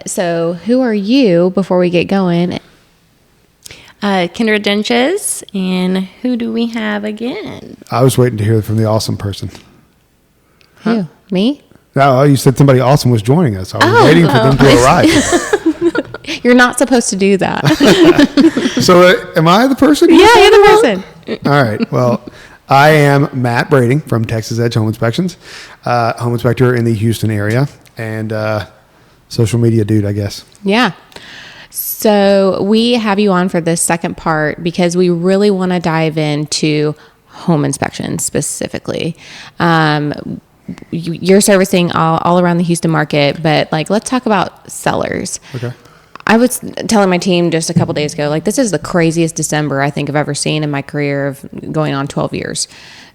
So who are you before we get going? Kendra Denches, and who do we have again? I was waiting to hear from the awesome person. Who? Me? No, you said somebody awesome was joining us. I was waiting for them to arrive. You're not supposed to do that. So am I the person? Yeah, you're the person. All right. Well, I am Matt Brading from Texas Edge Home Inspections, home inspector in the Houston area, and social media dude, I guess. Yeah. So we have you on for this second part because we really want to dive into home inspections specifically. You're servicing all around the Houston market, but let's talk about sellers. Okay. I was telling my team just a couple days ago, this is the craziest December I think I've ever seen in my career of going on 12 years.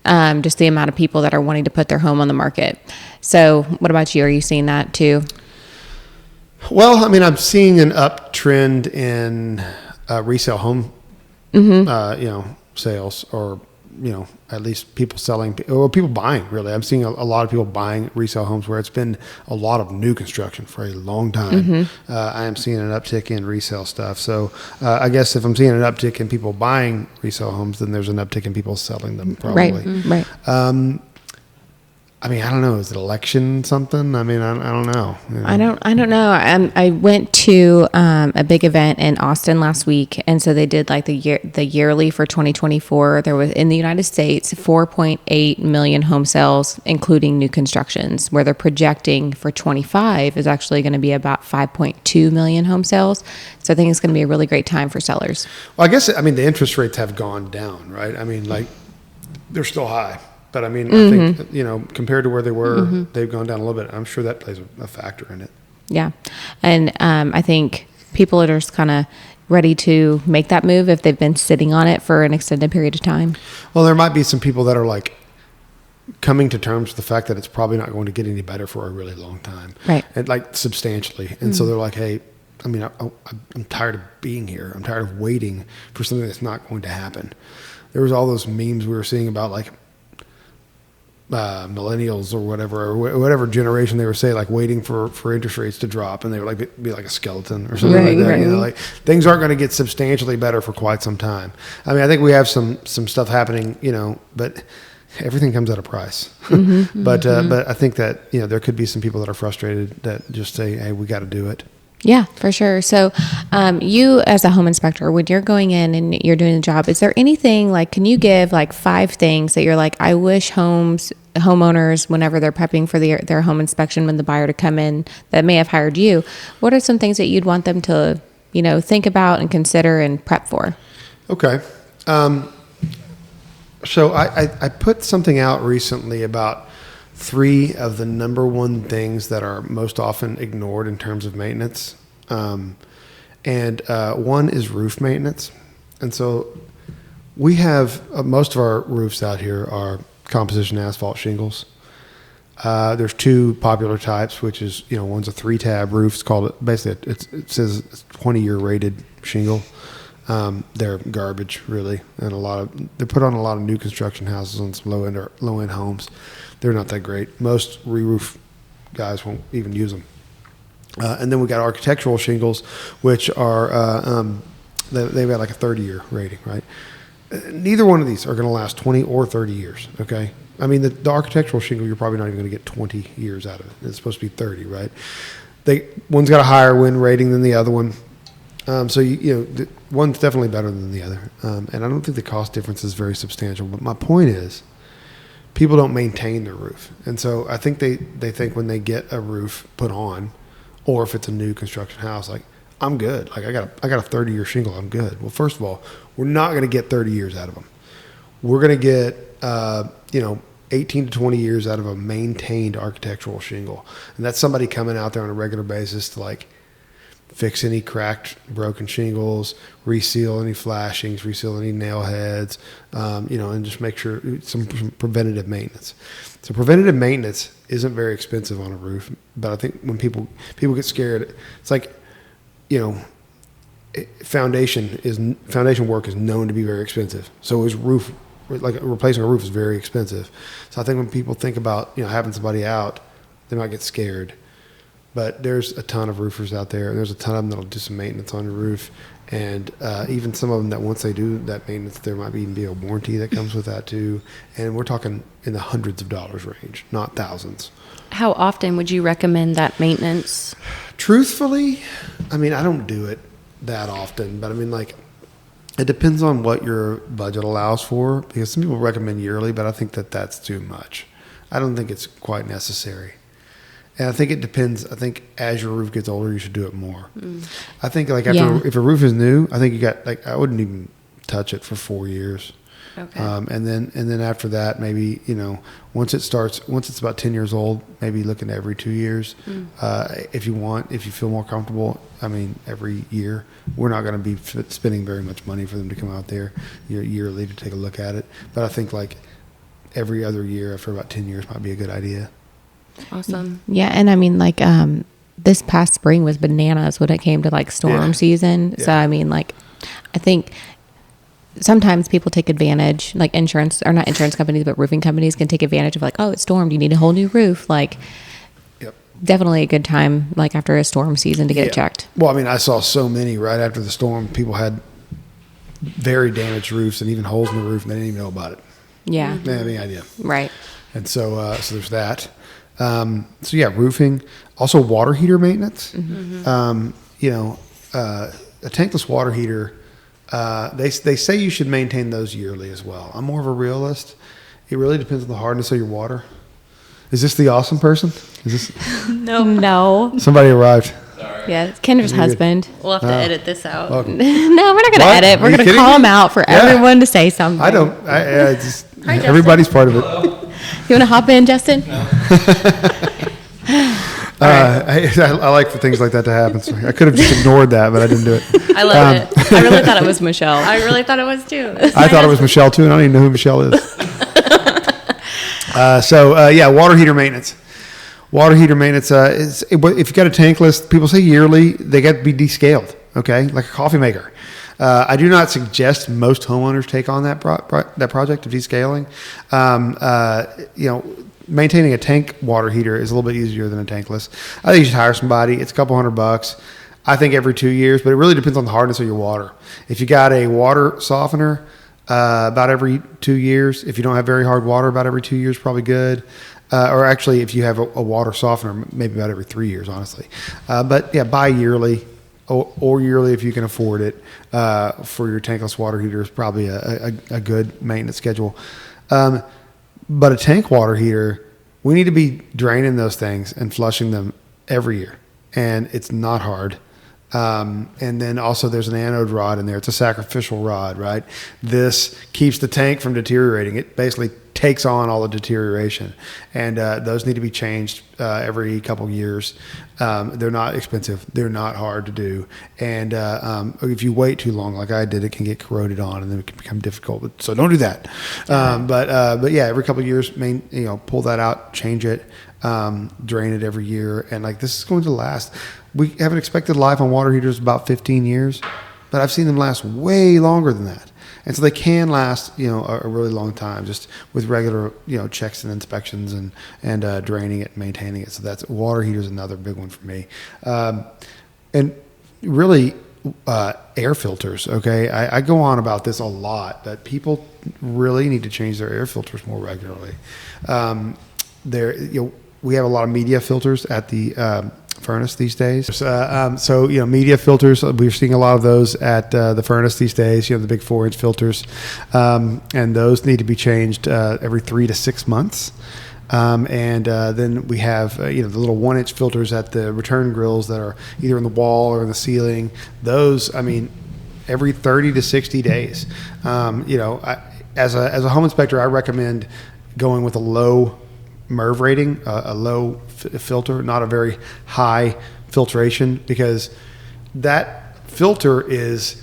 Just the amount of people that are wanting to put their home on the market. So what about you? Are you seeing that too? Well, I mean, I'm seeing an uptrend in resale home, sales, or at least people selling or people buying. Really, I'm seeing a lot of people buying resale homes where it's been a lot of new construction for a long time. I am seeing an uptick in resale stuff. So I guess if I'm seeing an uptick in people buying resale homes, then there's an uptick in people selling them. Probably. Right. I mean, I don't know. Is it election something? I mean, I don't know. I don't know. I went to a big event in Austin last week, and so they did the yearly for 2024. There was in the United States 4.8 million home sales, including new constructions. Where they're projecting for 25 is actually going to be about 5.2 million home sales. So I think it's going to be a really great time for sellers. Well, I guess the interest rates have gone down, right? I mean, they're still high. But I mean, I think, compared to where they were, they've gone down a little bit. I'm sure that plays a factor in it. Yeah. And I think people are just kind of ready to make that move if they've been sitting on it for an extended period of time. Well, there might be some people that are coming to terms with the fact that it's probably not going to get any better for a really long time. Right. And substantially. And so they're like, hey, I mean, I'm tired of being here. I'm tired of waiting for something that's not going to happen. There was all those memes we were seeing about millennials or whatever generation they were saying, waiting for interest rates to drop, and they would be like a skeleton or something like that. Right. Things aren't going to get substantially better for quite some time. I mean, I think we have some stuff happening, but everything comes at a price. But I think that there could be some people that are frustrated that just say, hey, we got to do it. Yeah, for sure. So you as a home inspector, when you're going in and you're doing the job, is there anything can you give 5 things that you're I wish homeowners, whenever they're prepping for their home inspection, when the buyer to come in that may have hired you, what are some things that you'd want them to, think about and consider and prep for? Okay. So I put something out recently about 3 of the number 1 things that are most often ignored in terms of maintenance. And one is roof maintenance. And so we have most of our roofs out here are composition asphalt shingles. There's 2 popular types, which is, one's a 3-tab roof. It's called, basically, it says it's 20-year rated shingle. They're garbage, really. And they're put on a lot of new construction houses on some low-end homes. They're not that great. Most re-roof guys won't even use them. And then we got architectural shingles, which are they've got a 30-year rating, right? Neither one of these are going to last 20 or 30 years. Okay, I mean the architectural shingle, you're probably not even going to get 20 years out of it. It's supposed to be 30, right? One's got a higher wind rating than the other one. So one's definitely better than the other. And I don't think the cost difference is very substantial. But my point is, people don't maintain their roof. And so I think they think when they get a roof put on, or if it's a new construction house, I'm good. I got a 30-year shingle. I'm good. Well, first of all, we're not going to get 30 years out of them. We're going to get, 18 to 20 years out of a maintained architectural shingle. And that's somebody coming out there on a regular basis to fix any cracked, broken shingles, reseal any flashings, reseal any nail heads, and just make sure some preventative maintenance. So preventative maintenance isn't very expensive on a roof, but I think when people get scared, it's foundation work is known to be very expensive. So replacing a roof is very expensive. So I think when people think about having somebody out, they might get scared. but there's a ton of roofers out there. There's a ton of them that'll do some maintenance on your roof. And even some of them that once they do that maintenance, there might even be a warranty that comes with that too. And we're talking in the hundreds of dollars range, not thousands. How often would you recommend that maintenance? Truthfully, I mean, I don't do it that often, but I mean, like, it depends on what your budget allows for, because some people recommend yearly, but I think that that's too much. I don't think it's quite necessary. And I think it depends. I think as your roof gets older, you should do it more. I think like if a roof is new, I think you got like, I wouldn't even touch it for 4 years. Okay. And then after that, maybe, once it's about 10 years old, maybe looking every 2 years. If you feel more comfortable, I mean, every year. We're not going to be spending very much money for them to come out there yearly to take a look at it. But I think like every other year after about 10 years might be a good idea. Awesome. Yeah, and I mean, like, this past spring was bananas when it came to like storm season. Yeah. So I mean, like, I think sometimes people take advantage, like not insurance companies, but roofing companies can take advantage of like, oh, it stormed, you need a whole new roof. Like, definitely a good time, like after a storm season, to get it checked. Well, I mean, I saw so many right after the storm. People had very damaged roofs and even holes in the roof, and they didn't even know about it. Yeah, they didn't have any idea. Right. And so there's that. So yeah, roofing, also water heater maintenance. A tankless water heater, they say you should maintain those yearly as well. I'm more of a realist. It really depends on the hardness of your water. Is this the awesome person? Is this No. Somebody arrived. Sorry. Yeah, it's Kendra's husband. We'll have to edit this out. No, we're not going to edit. We're going to call him out for everyone to say something. I don't. Hi, everybody's part of it. You want to hop in, Justin? I like for things like that to happen. So I could have just ignored that, but I didn't do it. I love it. I really thought it was Michelle. I really thought it was too. I thought it was Michelle too, and I don't even know who Michelle is. Water heater maintenance. Water heater maintenance is if you got a tankless, people say yearly, they got to be descaled. Okay, like a coffee maker. I do not suggest most homeowners take on that project of descaling. Maintaining a tank water heater is a little bit easier than a tankless. I think you should hire somebody. It's a couple $100. I think every 2 years, but it really depends on the hardness of your water. If you got a water softener, about every 2 years. If you don't have very hard water, about every 2 years, probably good. Or actually, if you have a water softener, maybe about every 3 years, honestly. But yeah, buy yearly. Or yearly if you can afford it, for your tankless water heater is probably a good maintenance schedule. But a tank water heater, we need to be draining those things and flushing them every year. And it's not hard. And then also there's an anode rod in there. It's a sacrificial rod, right? This keeps the tank from deteriorating. It basically takes on all the deterioration. And those need to be changed every couple years. They're not expensive. They're not hard to do. And if you wait too long, like I did, it can get corroded on, and then it can become difficult. So don't do that. But yeah, every couple of years, pull that out, change it, drain it every year, and like this is going to last. We have an expected life on water heaters about 15 years, but I've seen them last way longer than that. And so they can last, a really long time, just with regular, checks and inspections and draining it and maintaining it. So that's water heaters, another big one for me. And really, air filters. Okay, I go on about this a lot, but people really need to change their air filters more regularly. We have a lot of media filters at the furnace these days. Media filters, we're seeing a lot of those at the furnace these days, the big 4-inch filters. And those need to be changed every 3 to 6 months. Then we have, the little 1-inch filters at the return grills that are either in the wall or in the ceiling. Those, every 30 to 60 days. As a home inspector, I recommend going with a low MERV rating, a low filter, not a very high filtration, because that filter is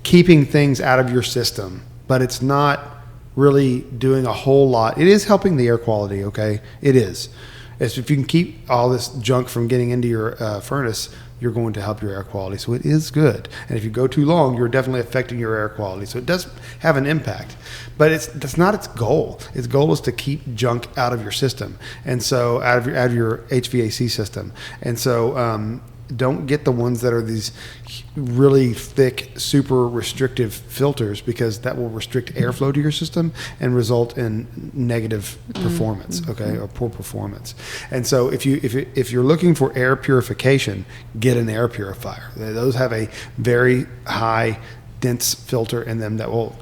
keeping things out of your system, but it's not really doing a whole lot. It is helping the air quality, okay? It is. If you can keep all this junk from getting into your furnace, you're going to help your air quality. So it is good. And if you go too long, you're definitely affecting your air quality. So it does have an impact, but that's not its goal. Its goal is to keep junk out of your system. And so out of your HVAC system. And so, don't get the ones that are these really thick, super restrictive filters, because that will restrict airflow to your system and result in negative performance, okay, or poor performance. And so if you're looking for air purification, get an air purifier. Those have a very high dense filter in them that will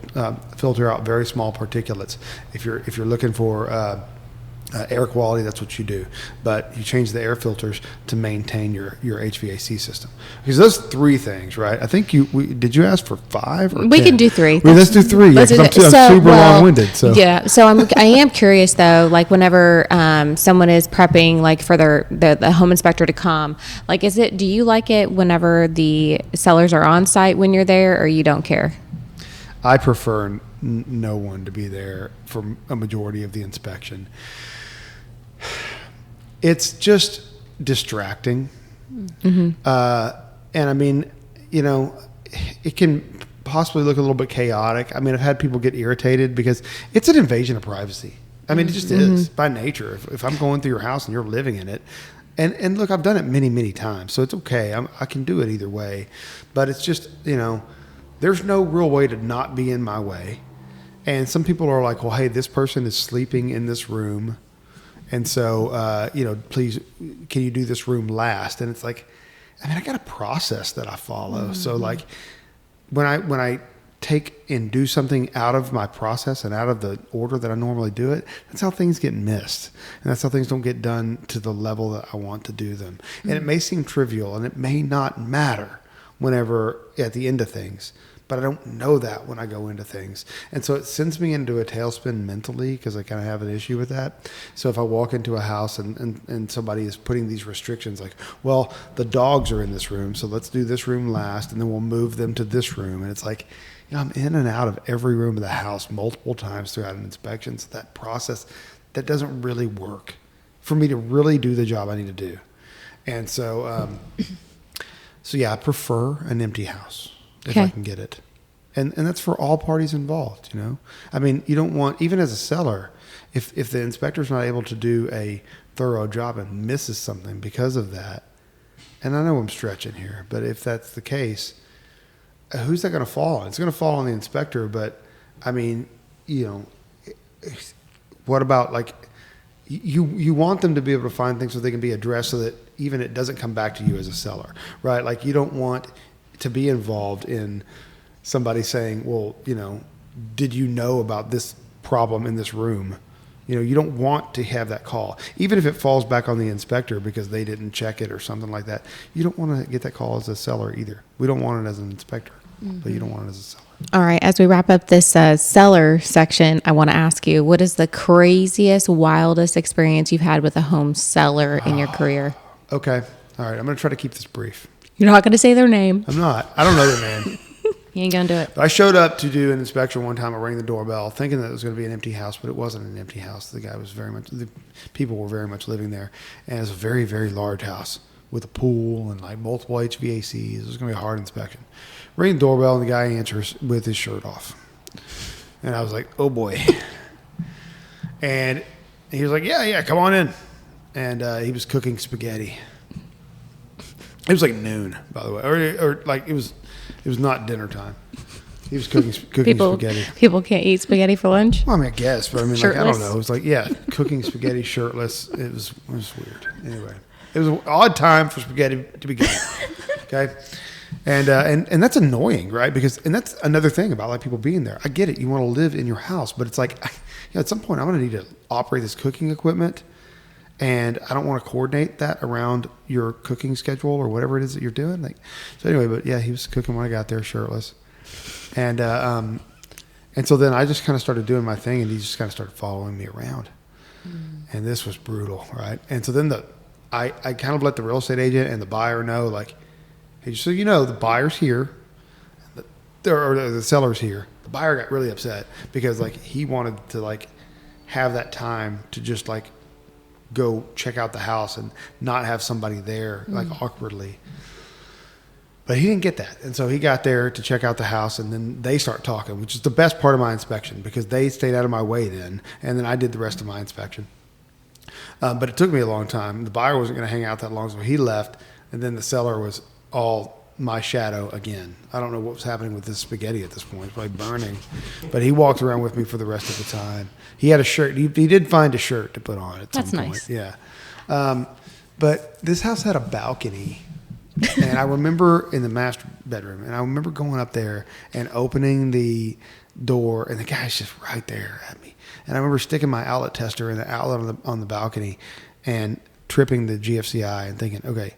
filter out very small particulates. If you're looking for air quality, that's what you do. But you change the air filters to maintain your HVAC system. Because those 3 things, right? I think did you ask for 5 or 10? We can do 3. Well, let's do 3. Yeah, 'cause I'm super long-winded. So yeah. So I am curious though. Like whenever someone is prepping, like for the home inspector to come, like do you like it whenever the sellers are on site when you're there, or you don't care? I prefer no one to be there for a majority of the inspection. It's just distracting. Mm-hmm. And I mean, it can possibly look a little bit chaotic. I mean, I've had people get irritated because it's an invasion of privacy. I mean, it just is by nature. If I'm going through your house and you're living in it, and look, I've done it many, many times, so it's okay. I can do it either way, but it's just, there's no real way to not be in my way. And some people are like, well, hey, this person is sleeping in this room, and so, please, can you do this room last? And it's like, I mean, I got a process that I follow. Mm-hmm. So like when I take and do something out of my process and out of the order that I normally do it, that's how things get missed. And that's how things don't get done to the level that I want to do them. Mm-hmm. And it may seem trivial and it may not matter whenever at the end of things, but I don't know that when I go into things. And so it sends me into a tailspin mentally, because I kind of have an issue with that. So if I walk into a house and somebody is putting these restrictions like, well, the dogs are in this room, so let's do this room last, and then we'll move them to this room. And it's like, I'm in and out of every room of the house multiple times throughout an inspection. So that process, that doesn't really work for me to really do the job I need to do. And so, yeah, I prefer an empty house. If I can get it. And that's for all parties involved, I mean, you don't want, even as a seller, if the inspector's not able to do a thorough job and misses something because of that, and I know I'm stretching here, but if that's the case, who's that going to fall on? It's going to fall on the inspector, but I mean, what about like, you want them to be able to find things so they can be addressed so that even it doesn't come back to you as a seller, right? Like you don't want to be involved in somebody saying, well, did you know about this problem in this room? You don't want to have that call, even if it falls back on the inspector because they didn't check it or something like that. You don't want to get that call as a seller either. We don't want it as an inspector, but you don't want it as a seller. All right. As we wrap up this seller section, I want to ask you, what is the craziest, wildest experience you've had with a home seller in your career? Okay. All right. I'm going to try to keep this brief. You're not going to say their name. I'm not. I don't know their name. You ain't going to do it. But I showed up to do an inspection one time. I rang the doorbell thinking that it was going to be an empty house, but it wasn't an empty house. The people were very much living there. And it was a very, very large house with a pool and like multiple HVACs. It was going to be a hard inspection. Ring the doorbell and the guy answers with his shirt off. And I was like, oh boy. And he was like, yeah, come on in. And he was cooking spaghetti. It was like noon, by the way, or like it was not dinner time. He was cooking spaghetti. People can't eat spaghetti for lunch. Well, I mean, I guess, but I mean, Shirtless? like I don't know. It was like cooking spaghetti shirtless. It was weird. Anyway, it was an odd time for spaghetti to be good. Okay, and that's annoying, right? Because that's another thing about like people being there. I get it. You want to live in your house, but it's like at some point I'm going to need to operate this cooking equipment. And I don't want to coordinate that around your cooking schedule or whatever it is that you're doing. Like, so anyway, but yeah, he was cooking when I got there, shirtless, and so then I just kind of started doing my thing, and he just kind of started following me around, and this was brutal, right? And so then I kind of let the real estate agent and the buyer know, like, hey, just so you know, the buyer's here, or the seller's here. The buyer got really upset because like he wanted to like have that time to just like go check out the house and not have somebody there like awkwardly. But he didn't get that. And so he got there to check out the house, and then they start talking, which is the best part of my inspection because they stayed out of my way then, and then I did the rest of my inspection. But it took me a long time. The buyer wasn't going to hang out that long, so he left, and then the seller was all my shadow again. I don't know what was happening with this spaghetti at this point. It's probably burning. But he walked around with me for the rest of the time. He had a shirt. He did find a shirt to put on at some point. That's nice. Yeah. But this house had a balcony. And I remember in the master bedroom, and I remember going up there and opening the door, and the guy's just right there at me. And I remember sticking my outlet tester in the outlet on the balcony and tripping the GFCI and thinking, okay,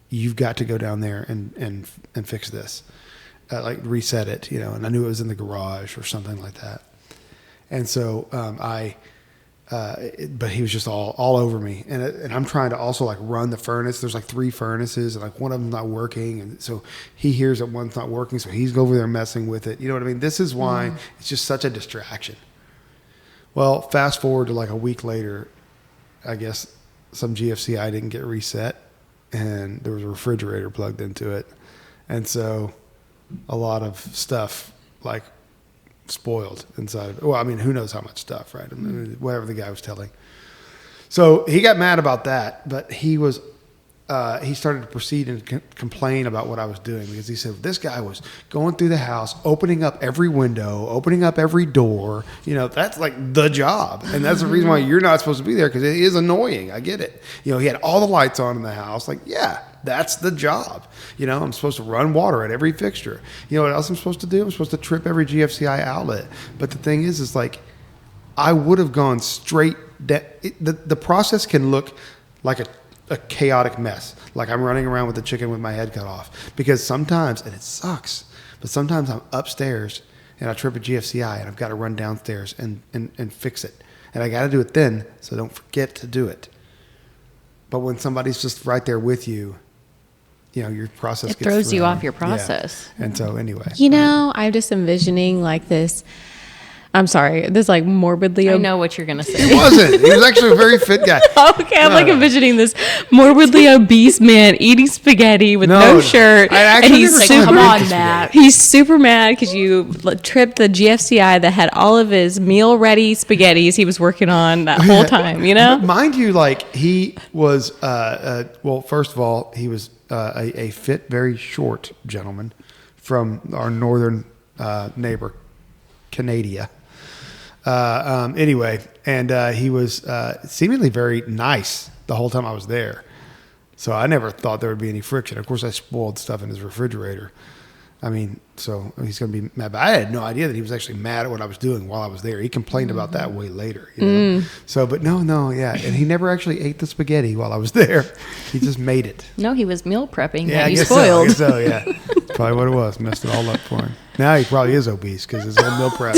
you've got to go down there and fix this, like reset it, And I knew it was in the garage or something like that. And so but he was just all over me, and I'm trying to also like run the furnace. There's like 3 furnaces, and like one of them's not working, and so he hears that one's not working, so he's over there messing with it. You know what I mean? This is why it's just such a distraction. Well, fast forward to like a week later, I guess some GFCI didn't get reset, and there was a refrigerator plugged into it, and so a lot of stuff like spoiled inside of it. Well, I mean, who knows how much stuff, right? I mean, whatever the guy was telling. So he got mad about that, but he started to proceed and complain about what I was doing because he said, this guy was going through the house, opening up every window, opening up every door. That's like the job. And that's the reason why you're not supposed to be there because it is annoying. I get it. He had all the lights on in the house. Like, yeah, that's the job. I'm supposed to run water at every fixture. You know what else I'm supposed to do? I'm supposed to trip every GFCI outlet. But the thing is like, I would have gone straight. The process can look like a chaotic mess. Like I'm running around with the chicken with my head cut off. Because sometimes, and it sucks, but sometimes I'm upstairs and I trip a GFCI and I've got to run downstairs and fix it. And I got to do it then, so don't forget to do it. But when somebody's just right there with you, your process It gets throws you thrown. off your process. Yeah. And so anyway. I'm just envisioning like this. I'm sorry, this like morbidly. I know what you're going to say. He wasn't. He was actually a very fit guy. Okay, I'm like envisioning this morbidly obese man eating spaghetti with no shirt. I and actually he's never super saw him on eat that. spaghetti. He's super mad because you tripped the GFCI that had all of his meal ready spaghettis he was working on that whole time. Mind you, like he was. Well, first of all, he was a fit, very short gentleman from our northern neighbor, Canada. Anyway, and he was seemingly very nice the whole time I was there. So I never thought there would be any friction. Of course, I spoiled stuff in his refrigerator. I mean, so he's going to be mad. But I had no idea that he was actually mad at what I was doing while I was there. He complained about that way later. So, but no, yeah. And he never actually ate the spaghetti while I was there. He just made it. No, he was meal prepping. Yeah, that I you guess spoiled. so, yeah. Probably what it was. Messed it all up for him. Now he probably is obese because his old meal prep.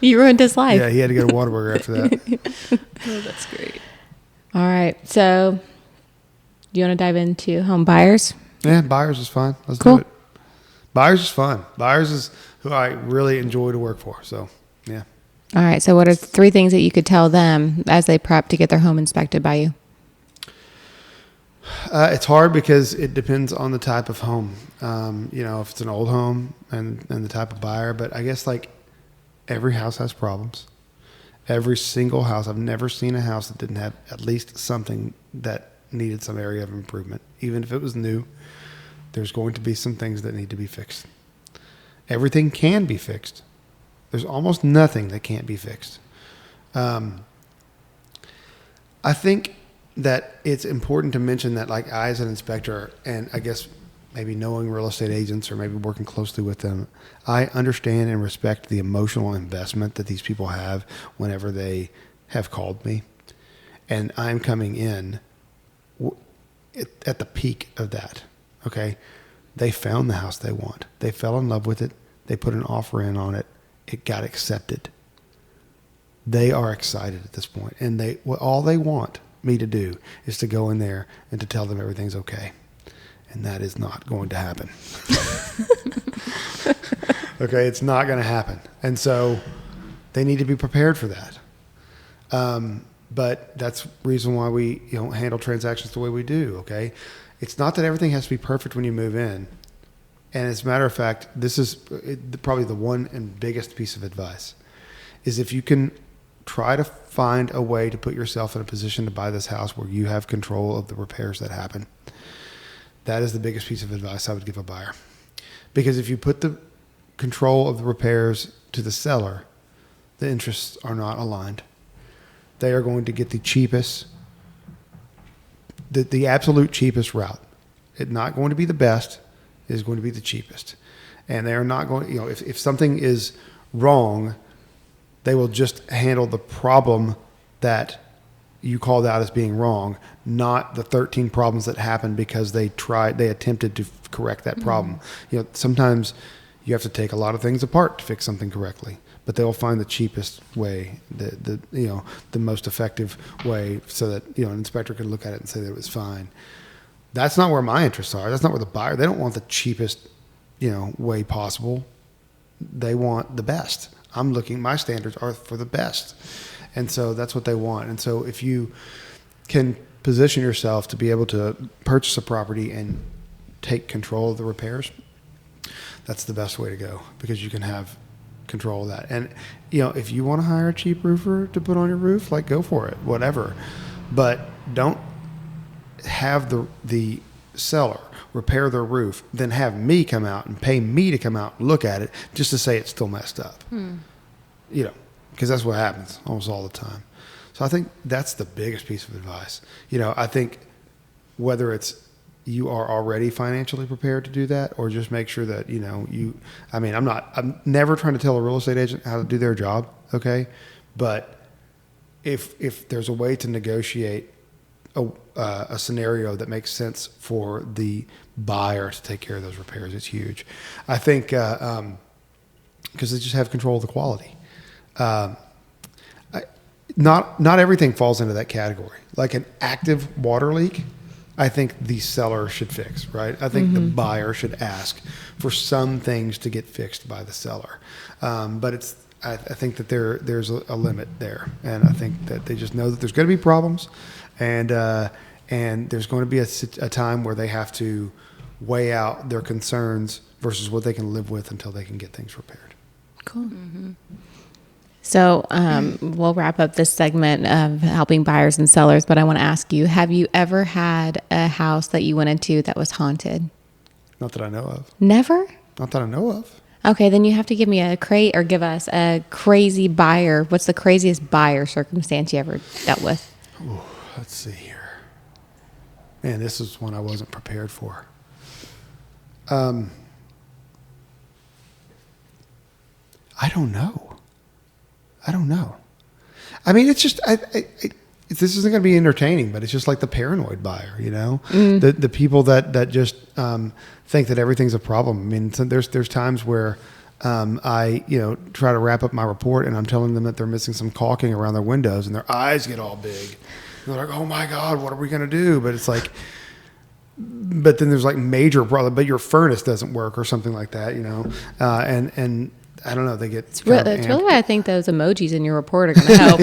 You ruined his life. Yeah, he had to get a Whataburger after that. Oh, that's great. All right, so you want to dive into home buyers? Yeah, buyers is fun. Let's Cool. do it. Buyers is fun. Buyers is who I really enjoy to work for. So, yeah. All right, so what are 3 things that you could tell them as they prep to get their home inspected by you? It's hard because it depends on the type of home. If it's an old home and the type of buyer. But I guess like every house has problems. Every single house. I've never seen a house that didn't have at least something that needed some area of improvement. Even if it was new, there's going to be some things that need to be fixed. Everything can be fixed. There's almost nothing that can't be fixed. I think that it's important to mention that, like, I as an inspector, and I guess maybe knowing real estate agents or maybe working closely with them, I understand and respect the emotional investment that these people have whenever they have called me. And I'm coming in at the peak of that. Okay. They found the house they want. They fell in love with it. They put an offer in on it. It got accepted. They are excited at this point. And all they want me to do is to go in there and to tell them everything's okay. And that is not going to happen. Okay. It's not going to happen. And so they need to be prepared for that. But that's the reason why we handle transactions the way we do. Okay. It's not that everything has to be perfect when you move in. And as a matter of fact, this is probably the one and biggest piece of advice, is if you can try to find a way to put yourself in a position to buy this house where you have control of the repairs that happen. That is the biggest piece of advice I would give a buyer. Because if you put the control of the repairs to the seller, the interests are not aligned. They are going to get the cheapest, the absolute cheapest route. It's not going to be the best. It is going to be the cheapest. And they are not going, if something is wrong, they will just handle the problem that you called out as being wrong, not the 13 problems that happened because they attempted to correct that problem. Sometimes you have to take a lot of things apart to fix something correctly, but they'll find the cheapest way, the most effective way, so that an inspector can look at it and say that it was fine. That's not where my interests are. That's not where the buyer. They don't want the cheapest, way possible. They want the best. My standards are for the best. And so that's what they want. And so if you can position yourself to be able to purchase a property and take control of the repairs, that's the best way to go, because you can have control of that. And, if you want to hire a cheap roofer to put on your roof, go for it, whatever. But don't have the seller repair their roof, then have me come out and pay me to come out and look at it just to say it's still messed up. Because that's what happens almost all the time. So I think that's the biggest piece of advice. I think whether it's you are already financially prepared to do that, or just make sure that, I'm never trying to tell a real estate agent how to do their job. Okay. But if there's a way to negotiate a scenario that makes sense for the buyer to take care of those repairs, it's huge. I think, because they just have control of the quality. Not everything falls into that category. Like an active water leak, I think the seller should fix, right? I think the buyer should ask for some things to get fixed by the seller. But I think that there's a limit there. And I think that they just know that there's going to be problems, and there's going to be a time where they have to weigh out their concerns versus what they can live with until they can get things repaired. Cool. Mm-hmm. So we'll wrap up this segment of helping buyers and sellers, but I want to ask you, have you ever had a house that you went into that was haunted? Not that I know of. Never? Not that I know of. Okay, then you have to give us a crazy buyer. What's the craziest buyer circumstance you ever dealt with? Ooh, let's see here. Man, this is one I wasn't prepared for. I don't know. I mean, it's just, this isn't going to be entertaining, but it's just like the paranoid buyer, the people that just think that everything's a problem. I mean, there's times where I try to wrap up my report and I'm telling them that they're missing some caulking around their windows, and their eyes get all big. And they're like, "Oh my God, what are we going to do?" But it's like, but then there's like major problem, but your furnace doesn't work or something like that, and I don't know. They get. It's really why I think those emojis in your report are going to help.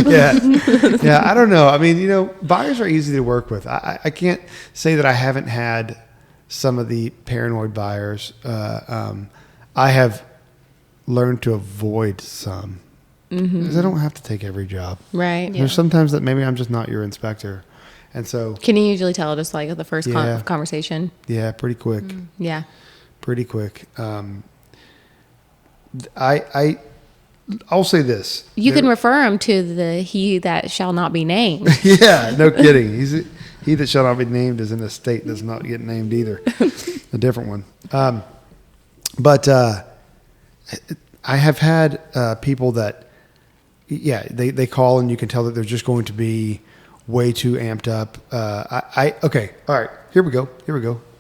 Yeah. I don't know. I mean, buyers are easy to work with. I can't say that I haven't had some of the paranoid buyers. I have learned to avoid some because I don't have to take every job. Right. There's sometimes that maybe I'm just not your inspector, and so. Can you usually tell just like the first conversation? Yeah, pretty quick. Yeah. Pretty quick. I'll say this. You can refer him to the he that shall not be named. Yeah, no kidding. He that shall not be named is in a state does not get named either. A different one. But I have had people that, they call and you can tell that they're just going to be way too amped up. Okay. All right. Here we go.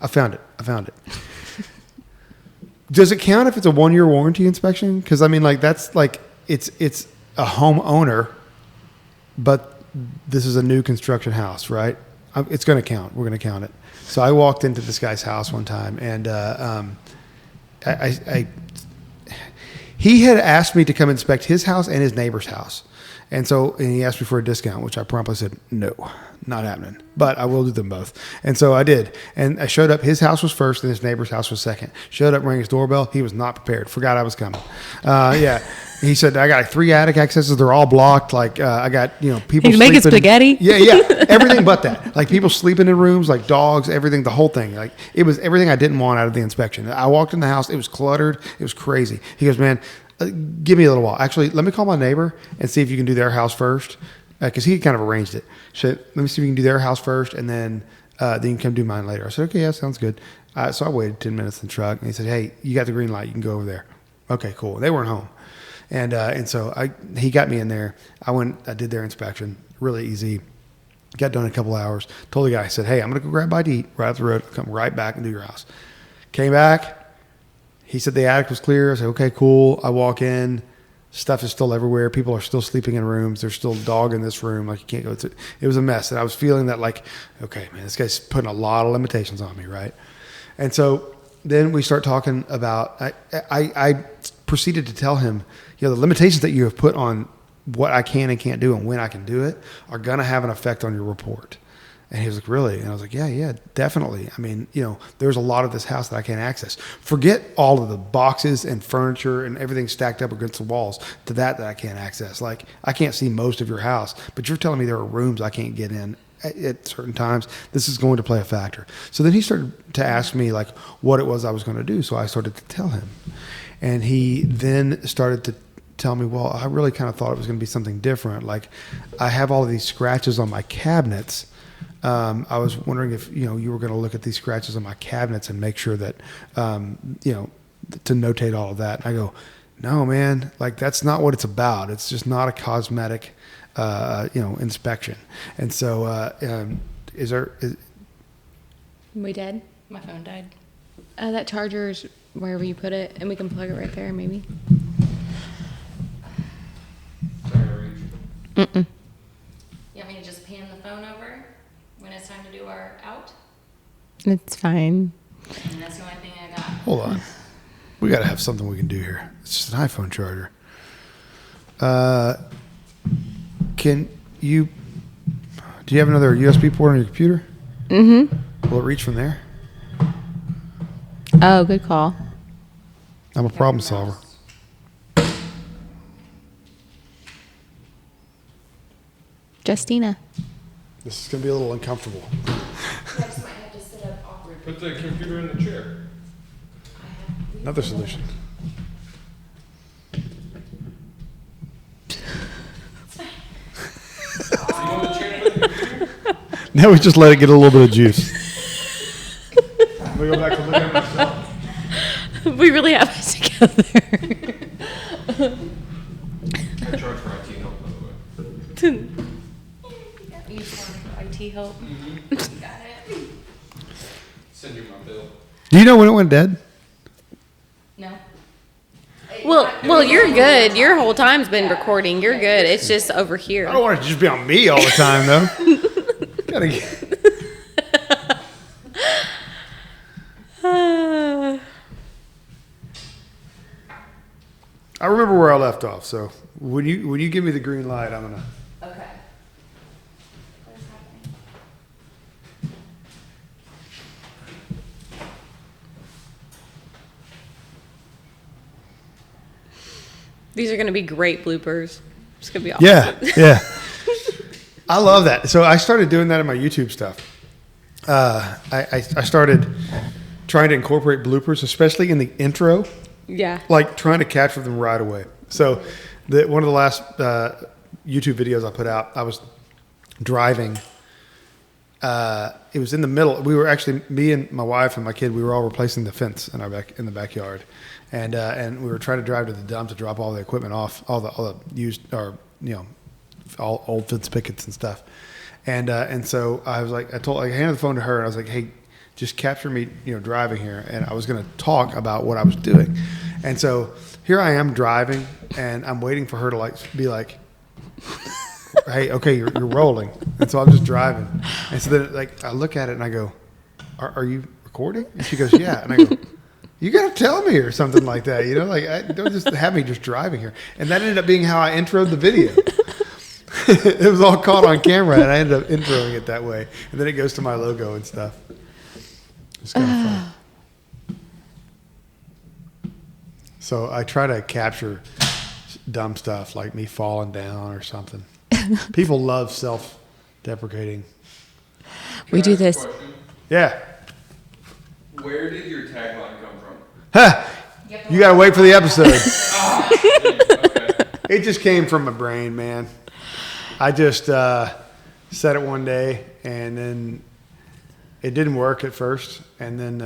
I found it. Does it count if it's a 1-year warranty inspection? Because I mean, that's it's a homeowner, but this is a new construction house, right? It's going to count. We're going to count it. So I walked into this guy's house one time, and he had asked me to come inspect his house and his neighbor's house, And he asked me for a discount, which I promptly said, no, not happening. But I will do them both. And so I did. And I showed up. His house was first and his neighbor's house was second. Showed up, rang his doorbell. He was not prepared. Forgot I was coming. Yeah. He said, I got 3 attic accesses. They're all blocked. Like, I got, people He's making spaghetti? Yeah. Everything but that. Like, people sleeping in rooms, like dogs, everything, the whole thing. Like, it was everything I didn't want out of the inspection. I walked in the house. It was cluttered. It was crazy. He goes, man, give me a little while. Actually, let me call my neighbor and see if you can do their house first. Because he kind of arranged it. Said, let me see if you can do their house first, and then you can come do mine later. I said, okay, yeah, sounds good. So I waited 10 minutes in the truck, and he said, hey, you got the green light. You can go over there. Okay, cool. They weren't home. And so he got me in there. I did their inspection. Really easy. Got done in a couple hours. Told the guy, I said, hey, I'm going to go grab a bite to eat right up the road. Come right back and do your house. Came back. He said the attic was clear. I said, okay, cool. I walk in. Stuff is still everywhere. People are still sleeping in rooms. There's still a dog in this room. Like, you can't go through. It was a mess. And I was feeling that, like, okay, man, this guy's putting a lot of limitations on me, right? And so then we start talking about, I proceeded to tell him, the limitations that you have put on what I can and can't do and when I can do it are going to have an effect on your report. And he was like, really? And I was like, yeah, definitely. I mean, there's a lot of this house that I can't access. Forget all of the boxes and furniture and everything stacked up against the walls to that I can't access. Like, I can't see most of your house, but you're telling me there are rooms I can't get in at certain times. This is going to play a factor. So then he started to ask me, like, what it was I was going to do. So I started to tell him. And he then started to tell me, well, I really kind of thought it was going to be something different. Like, I have all of these scratches on my cabinets. I was wondering if, you were going to look at these scratches on my cabinets and make sure that, to notate all of that. And I go, no, man, like, that's not what it's about. It's just not a cosmetic, inspection. And so, We dead? My phone died. That charger's wherever you put it, and we can plug it right there, maybe. Mm-mm. You want me to just pan the phone over when it's time to do our out? It's fine. And that's the only thing I got. Hold on. We got to have something we can do here. It's just an iPhone charger. Do you have another USB port on your computer? Mm-hmm. Will it reach from there? Oh, good call. I'm a problem solver. Justina. This is going to be a little uncomfortable. I just might have to sit up awkward. Put the computer in the chair. Another solution. Now we just let it get a little bit of juice. I'm going to go back to looking at myself. We really have it together. I charge for IT help, by the way. You just want for IT help? Got it. Send you my bill. Do you know when it went dead? No. Well, you're good. Your whole time's been recording. You're good. It's just over here. I don't want it to just be on me all the time, though. Gotta get... I remember where I left off, so when you give me the green light, I'm gonna. Okay. What is happening? These are going to be great bloopers. It's going to be awesome. Yeah. I love that. So I started doing that in my YouTube stuff. I started trying to incorporate bloopers, especially in the intro. Yeah. Like trying to capture them right away. So one of the last YouTube videos I put out, I was driving. It was in the middle. We were actually, me and my wife and my kid, we were all replacing the fence in the backyard. And we were trying to drive to the dump to drop all the equipment off, all the used, or, all old fence pickets and stuff. And so I was like, I handed the phone to her and I was like, hey, just capture me, driving here. And I was going to talk about what I was doing. And so here I am driving and I'm waiting for her to be like, hey, okay, you're rolling. And so I'm just driving. And so then I look at it and I go, are you recording? And she goes, yeah. And I go, you got to tell me or something like that. Don't just have me just driving here. And that ended up being how I introed the video. It was all caught on camera, and I ended up introing it that way. And then it goes to my logo and stuff. It's kind of fun. So I try to capture dumb stuff like me falling down or something. People love self-deprecating. We do this. Yeah. Where did your tagline come from? Huh. You got to wait for the episode. Okay. It just came from my brain, man. I just said it one day, and then it didn't work at first. And then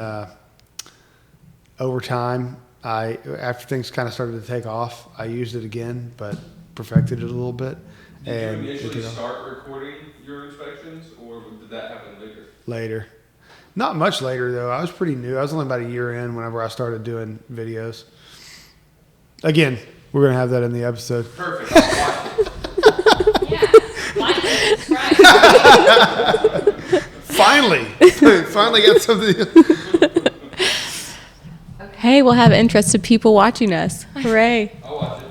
over time, after things kind of started to take off, I used it again, but perfected it a little bit. Did you initially start recording your inspections, or did that happen later? Later. Not much later, though. I was pretty new. I was only about a year in whenever I started doing videos. Again, we're going to have that in the episode. Perfect. Yeah. Like and subscribe. Finally. Finally got something. Hey, we'll have interested people watching us. Hooray. I'll watch it.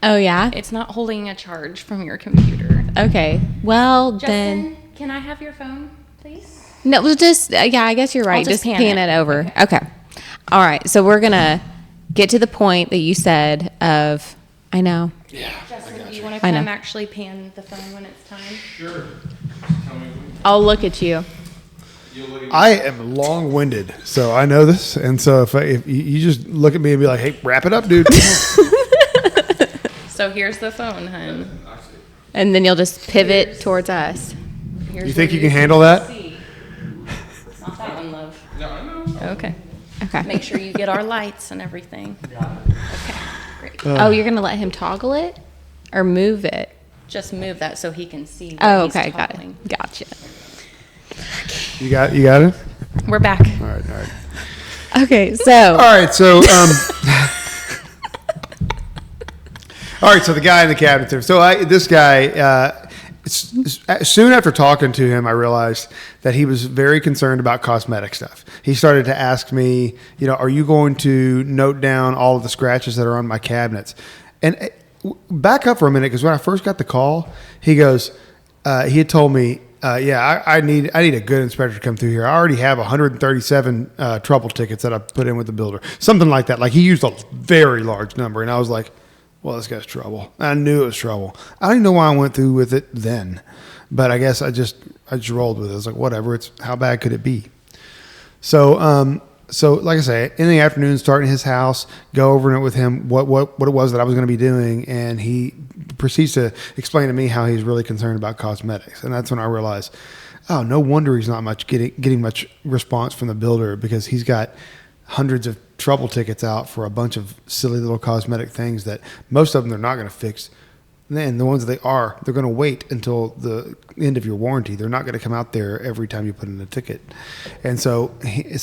Oh, yeah? It's not holding a charge from your computer. Okay. Well, Justin, then. can I have your phone, please? No, we'll just, yeah, I guess you're right. I'll just pan pan it. it over. Okay. All right. So we're going to get to the point that you said of, I know. Yeah. Justin, do you want to I know. come actually pan the phone when it's time? Sure. Tell me when. I'll look at you. You'll look at I am long-winded, so I know this. And so if you just look at me and be like, hey, wrap it up, dude. So here's the phone, hun. I see. And then you'll just pivot towards us. Here's You think where you can handle that? see. Not that one, love. No, I know. Okay. Okay. Make sure you get our lights and everything. Okay, great. Oh, you're going to let him toggle it or move it? Just move that so he can see what Oh, he's okay. Got toggling. it. Gotcha. You got it? We're back. All right. Okay. So. All right, so all right, so the guy in the cabinet there. So this guy, soon after talking to him, I realized that he was very concerned about cosmetic stuff. He started to ask me, are you going to note down all of the scratches that are on my cabinets? And back up for a minute, because when I first got the call, he goes, he had told me, I need a good inspector to come through here. I already have 137 trouble tickets that I put in with the builder, something like that. Like he used a very large number, and I was like, well, this guy's trouble. I knew it was trouble. I don't even know why I went through with it then, but I guess I just rolled with it. I was like, whatever. How bad could it be? So like I say, in the afternoon, starting his house, go over it with him, what it was that I was going to be doing, and he proceeds to explain to me how he's really concerned about cosmetics, and that's when I realized, oh, no wonder he's not getting much response from the builder, because he's got hundreds of trouble tickets out for a bunch of silly little cosmetic things that most of them they're not going to fix. And the ones that they're going to wait until the end of your warranty. They're not going to come out there every time you put in a ticket. And so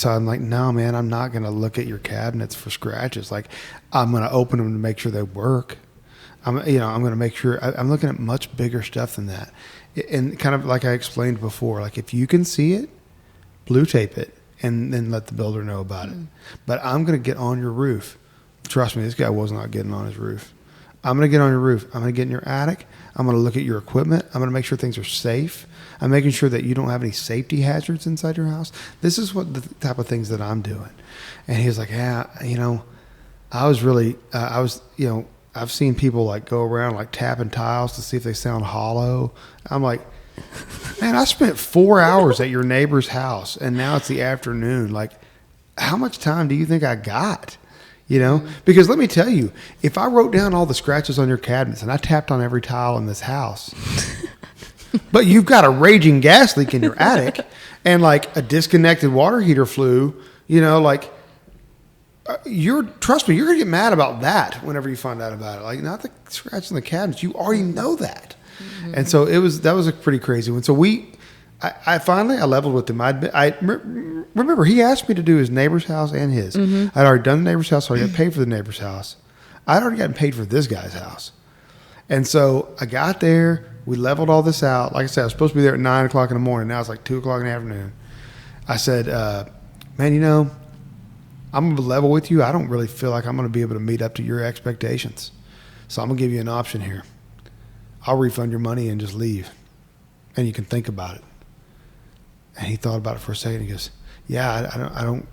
I'm like, no, man, I'm not going to look at your cabinets for scratches. Like, I'm going to open them to make sure they work. I'm going to make sure. I'm looking at much bigger stuff than that. And kind of like I explained before, like if you can see it, blue tape it, and then let the builder know about it. But I'm going to get on your roof. Trust me, this guy was not getting on his roof. I'm going to get on your roof. I'm going to get in your attic. I'm going to look at your equipment. I'm going to make sure things are safe. I'm making sure that you don't have any safety hazards inside your house. This is what the type of things that I'm doing. And he was like, yeah, I've seen people like go around like tapping tiles to see if they sound hollow. I'm like, man, I spent 4 hours at your neighbor's house and now it's the afternoon. Like, how much time do you think I got? Because let me tell you, if I wrote down all the scratches on your cabinets and I tapped on every tile in this house, but you've got a raging gas leak in your attic and like a disconnected water heater flue, trust me, you're going to get mad about that whenever you find out about it. Like, not the scratch in the cabinets. You already know that. Mm-hmm. And so that was a pretty crazy one. So I finally leveled with him. Remember, he asked me to do his neighbor's house and his. Mm-hmm. I'd already done the neighbor's house, so I got paid for the neighbor's house. I'd already gotten paid for this guy's house. And so I got there. We leveled all this out. Like I said, I was supposed to be there at 9 o'clock in the morning. Now it's like 2 o'clock in the afternoon. I said, man, I'm going to level with you. I don't really feel like I'm going to be able to meet up to your expectations. So I'm going to give you an option here. I'll refund your money and just leave, and you can think about it. And he thought about it for a second. He goes, yeah, I don't,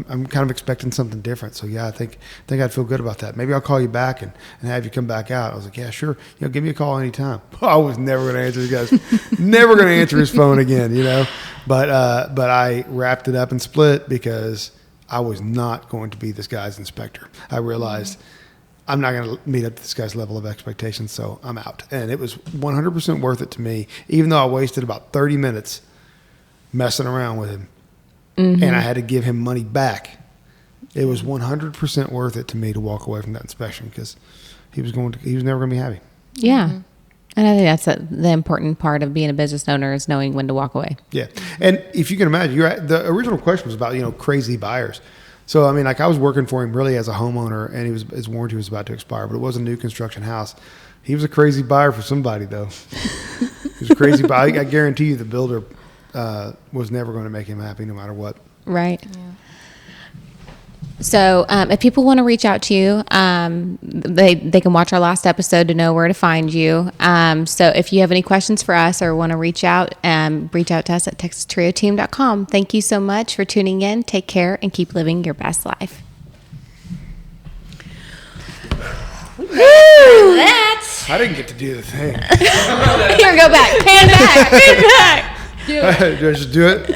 I'm kind of expecting something different. So yeah, I think I'd feel good about that. Maybe I'll call you back and have you come back out. I was like, yeah, sure. Give me a call anytime. I was never going to answer this guy's, never going to answer his phone again, But I wrapped it up and split because I was not going to be this guy's inspector. I realized I'm not going to meet up to this guy's level of expectations, so I'm out. And it was 100% worth it to me, even though I wasted about 30 minutes messing around with him. And I had to give him money back. It was 100% worth it to me to walk away from that inspection because he was never going to be happy. Yeah. And I think that's the important part of being a business owner is knowing when to walk away. Yeah. And if you can imagine, the original question was about, crazy buyers. So, I mean, like I was working for him really as a homeowner, and his warranty was about to expire, but it was a new construction house. He was a crazy buyer for somebody, though. He was a crazy buyer. I guarantee you the builder was never going to make him happy no matter what. Right. Yeah. So if people want to reach out to you, they can watch our last episode to know where to find you. So if you have any questions for us or want to reach out to us at texastrioteam.com. Thank you so much for tuning in. Take care and keep living your best life. I didn't get to do the thing. Here, go back. Pan back. Pan back. Do I just do it?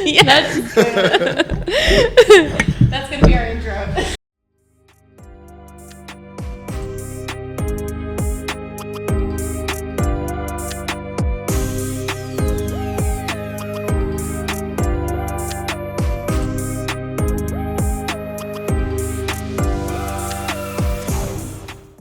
Yeah, that's good.